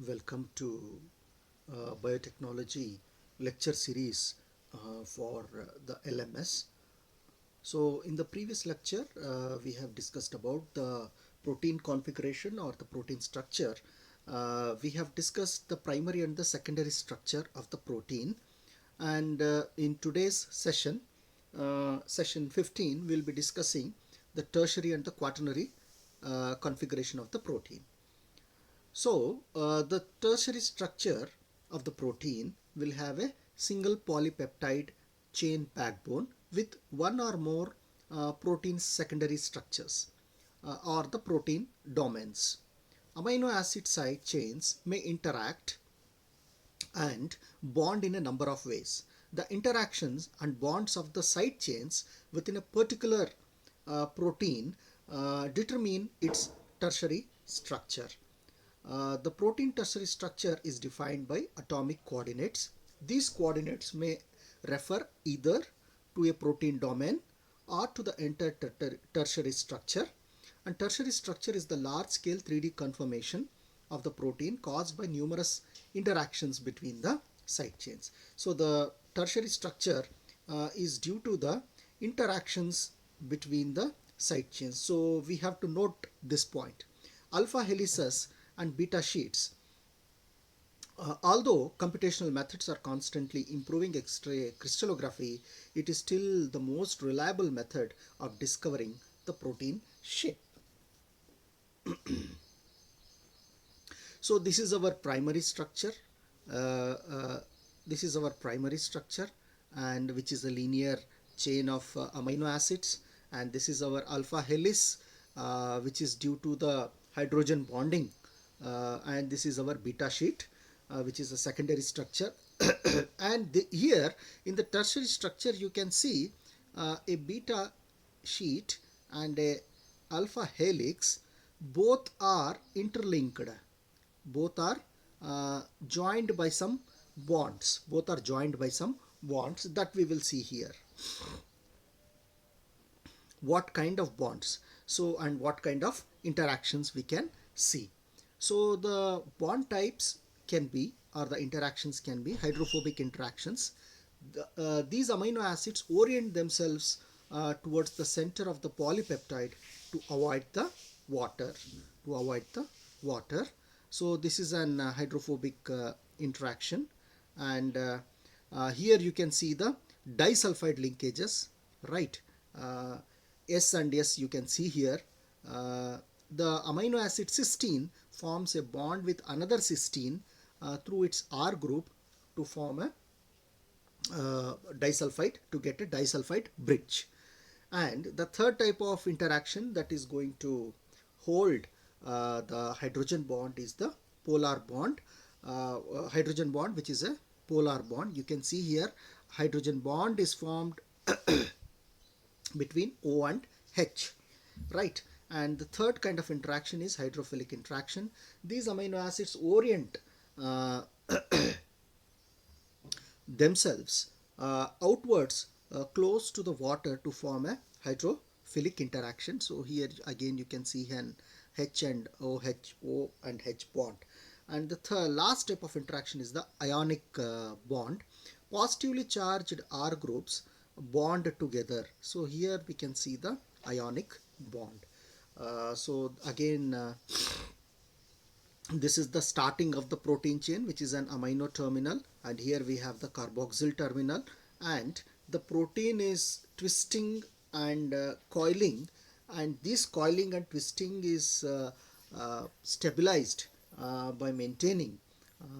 Welcome to biotechnology lecture series for the LMS. So in the previous lecture we have discussed about the protein configuration or the protein structure. We have discussed the primary and the secondary structure of the protein, and in today's session, session 15, we'll be discussing the tertiary and the quaternary configuration of the protein. So, the tertiary structure of the protein will have a single polypeptide chain backbone with one or more protein secondary structures or the protein domains. Amino acid side chains may interact and bond in a number of ways. The interactions and bonds of the side chains within a particular protein determine its tertiary structure. The protein tertiary structure is defined by atomic coordinates. These coordinates may refer either to a protein domain or to the entire tertiary structure. And tertiary structure is the large scale 3D conformation of the protein caused by numerous interactions between the side chains. So the tertiary structure is due to the interactions between the side chains. So we have to note this point. Alpha helices and beta sheets. Although computational methods are constantly improving X-ray crystallography, it is still the most reliable method of discovering the protein shape. So this is our primary structure. Uh, uh, this is our primary structure, and which is a linear chain of amino acids. And this is our alpha helix, which is due to the hydrogen bonding. And this is our beta sheet, which is a secondary structure. And here in the tertiary structure, you can see a beta sheet and a alpha helix. Both are interlinked, both are joined by some bonds, both are joined by some bonds that we will see here. What kind of bonds, so, and what kind of interactions we can see. So the bond types can be, or the interactions can be, hydrophobic interactions. These amino acids orient themselves towards the center of the polypeptide to avoid the water, to avoid the water. So this is an hydrophobic interaction. And here you can see the disulfide linkages, right? S and S you can see here. The amino acid cysteine forms a bond with another cysteine through its R group to form a disulfide, to get a disulfide bridge. And the third type of interaction that is going to hold the hydrogen bond is the polar bond. Hydrogen bond, which is a polar bond. You can see here hydrogen bond is formed between O and H, right? And the third kind of interaction is hydrophilic interaction. These amino acids orient uh, themselves outwards close to the water to form a hydrophilic interaction. So here again you can see an H and OH, O and H bond. And the last type of interaction is the ionic bond. Positively charged R groups bond together. So here we can see the ionic bond. So again, this is the starting of the protein chain, which is an amino terminal, and here we have the carboxyl terminal, and the protein is twisting and coiling, and this coiling and twisting is stabilized by maintaining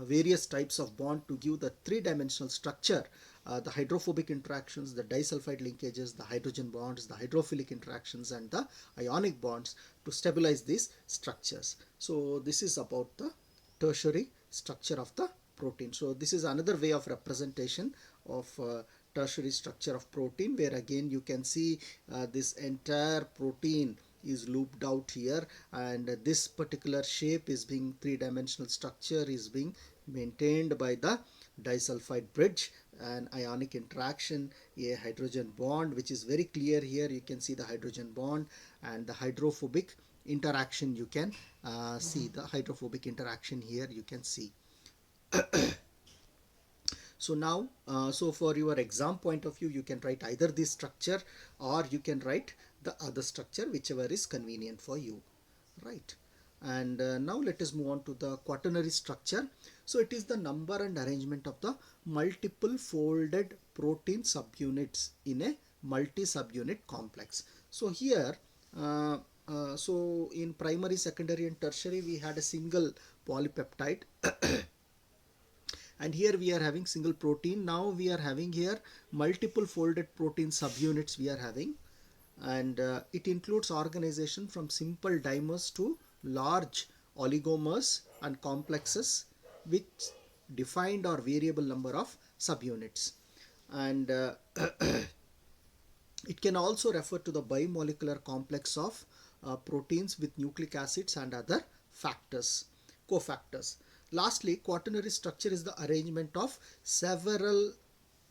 various types of bond to give the three-dimensional structure. The hydrophobic interactions, the disulfide linkages, the hydrogen bonds, the hydrophilic interactions, and the ionic bonds to stabilize these structures. So this is about the tertiary structure of the protein. So this is another way of representation of tertiary structure of protein, where again you can see this entire protein is looped out here, and this particular shape is being three-dimensional structure is being maintained by the disulfide bridge, an ionic interaction, a hydrogen bond, which is very clear here. You can see the hydrogen bond and the hydrophobic interaction you can see, the hydrophobic interaction here you can see. So now, so for your exam point of view, you can write either this structure or you can write the other structure, whichever is convenient for you, right? And now let us move on to the quaternary structure. So it is the number and arrangement of the multiple folded protein subunits in a multi-subunit complex. So here, so in primary, secondary and tertiary, we had a single polypeptide and here we are having single protein. Now we are having here multiple folded protein subunits we are having, and it includes organization from simple dimers to large oligomers and complexes with defined or variable number of subunits. And it can also refer to the bimolecular complex of proteins with nucleic acids and other factors, cofactors. Lastly, quaternary structure is the arrangement of several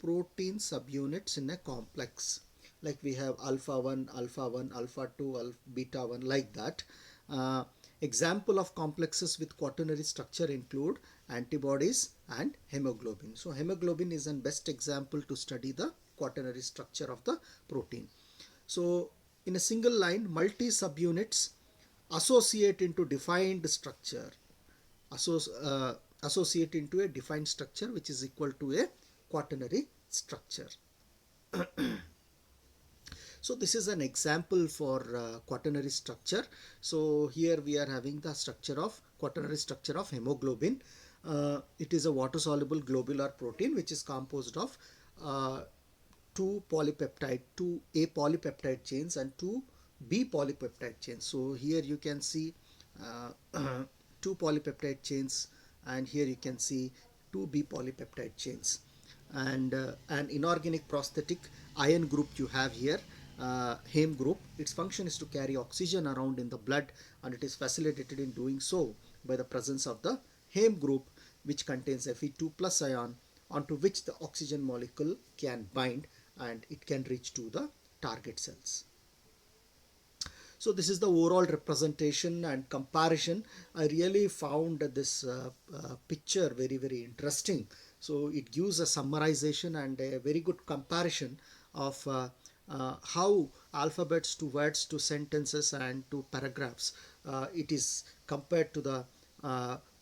protein subunits in a complex. Like we have alpha 1, alpha 1, alpha 2, alpha, beta 1, like that. Uh, Example of complexes with quaternary structure include antibodies and hemoglobin. So hemoglobin is an best example to study the quaternary structure of the protein. So in a single line, multi subunits associate into defined structure, associate into a defined structure which is equal to a quaternary structure. So this is an example for quaternary structure. So here we are having the structure of quaternary structure of hemoglobin. It is a water soluble globular protein which is composed of two A polypeptide chains and two B polypeptide chains. So here you can see two polypeptide chains, and here you can see two B polypeptide chains. And an inorganic prosthetic ion group you have here, heme group. Its function is to carry oxygen around in the blood, and it is facilitated in doing so by the presence of the heme group, which contains Fe2 plus ion, onto which the oxygen molecule can bind and it can reach to the target cells. So this is the overall representation and comparison. I really found this picture very interesting. So it gives a summarization and a very good comparison of how alphabets to words to sentences and to paragraphs it is compared to the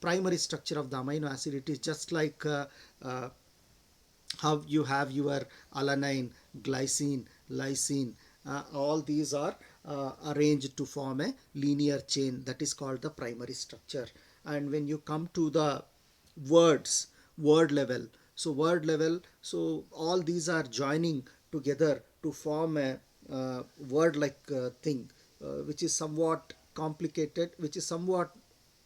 primary structure of the amino acid. It is just like how you have your alanine, glycine, lysine, all these are arranged to form a linear chain, that is called the primary structure. And when you come to the word level, so all these are joining together to form a word like thing, which is somewhat complicated, which is somewhat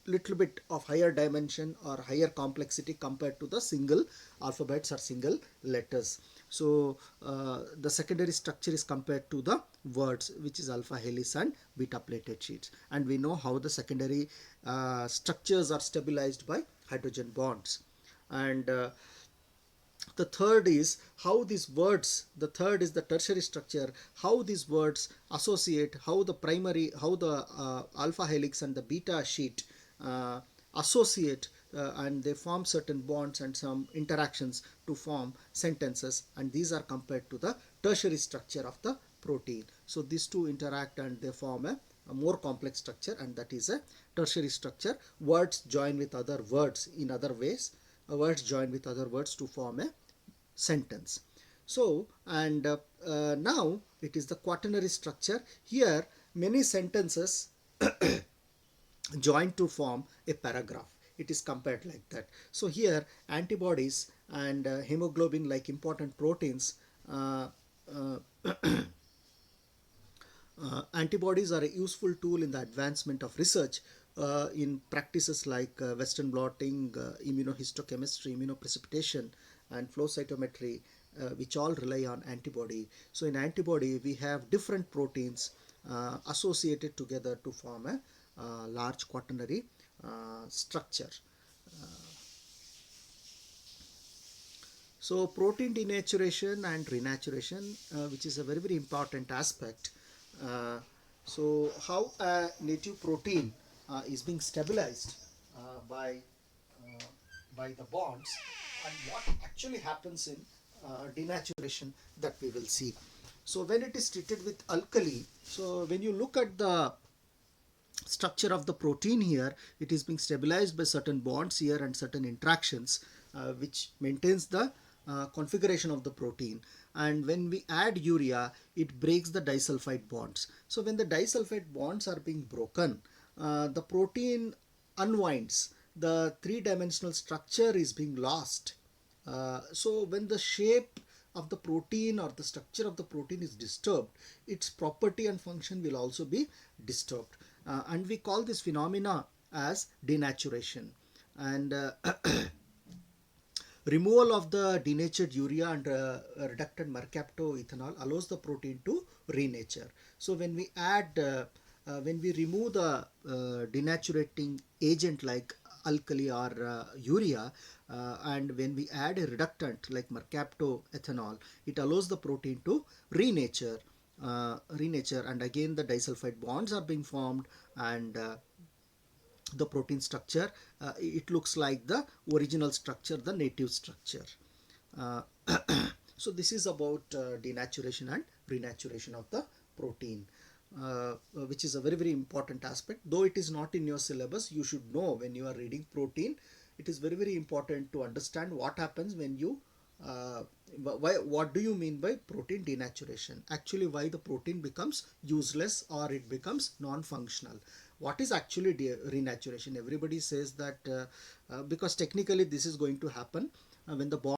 little bit of higher dimension or higher complexity compared to the single alphabets or single letters. So the secondary structure is compared to the words, which is alpha helix and beta plated sheets, and we know how the secondary structures are stabilized by hydrogen bonds. And the third is how these words, the third is the tertiary structure, how these words associate, how the alpha helix and the beta sheet uh, associate, and they form certain bonds and some interactions to form sentences, and these are compared to the tertiary structure of the protein. So these two interact and they form a more complex structure, and that is a tertiary structure. Words join with other words in other ways, words join with other words to form a sentence. So, and now it is the quaternary structure. Here many sentences join to form a paragraph. It is compared like that. So here antibodies and hemoglobin, like important proteins, uh, antibodies are a useful tool in the advancement of research in practices like Western blotting, immunohistochemistry, immunoprecipitation, and flow cytometry, which all rely on antibody. So in antibody, we have different proteins associated together to form a large quaternary structure. So protein denaturation and renaturation, which is a very important aspect. Uh, So how a native protein is being stabilized by uh, the bonds, and what actually happens in denaturation, that we will see. So when it is treated with alkali, so when you look at the structure of the protein here, it is being stabilized by certain bonds here and certain interactions which maintains the configuration of the protein. And when we add urea, it breaks the disulfide bonds. So when the disulfide bonds are being broken, the protein unwinds, the three-dimensional structure is being lost. So when the shape of the protein or the structure of the protein is disturbed, its property and function will also be disturbed. And we call this phenomena as denaturation. And removal of the denatured urea and reductant mercaptoethanol allows the protein to renature. So when we remove the denaturating agent like alkali or urea, and when we add a reductant like mercaptoethanol, it allows the protein to renature, and again the disulfide bonds are being formed, and the protein structure, it looks like the original structure, the native structure. uh, so this is about denaturation and renaturation of the protein, which is a very very important aspect. Though it is not in your syllabus, you should know when you are reading protein, it is very very important to understand what happens when you uh, what do you mean by protein denaturation, actually why the protein becomes useless or it becomes non-functional. What is actually renaturation? Everybody says that because technically this is going to happen when the bond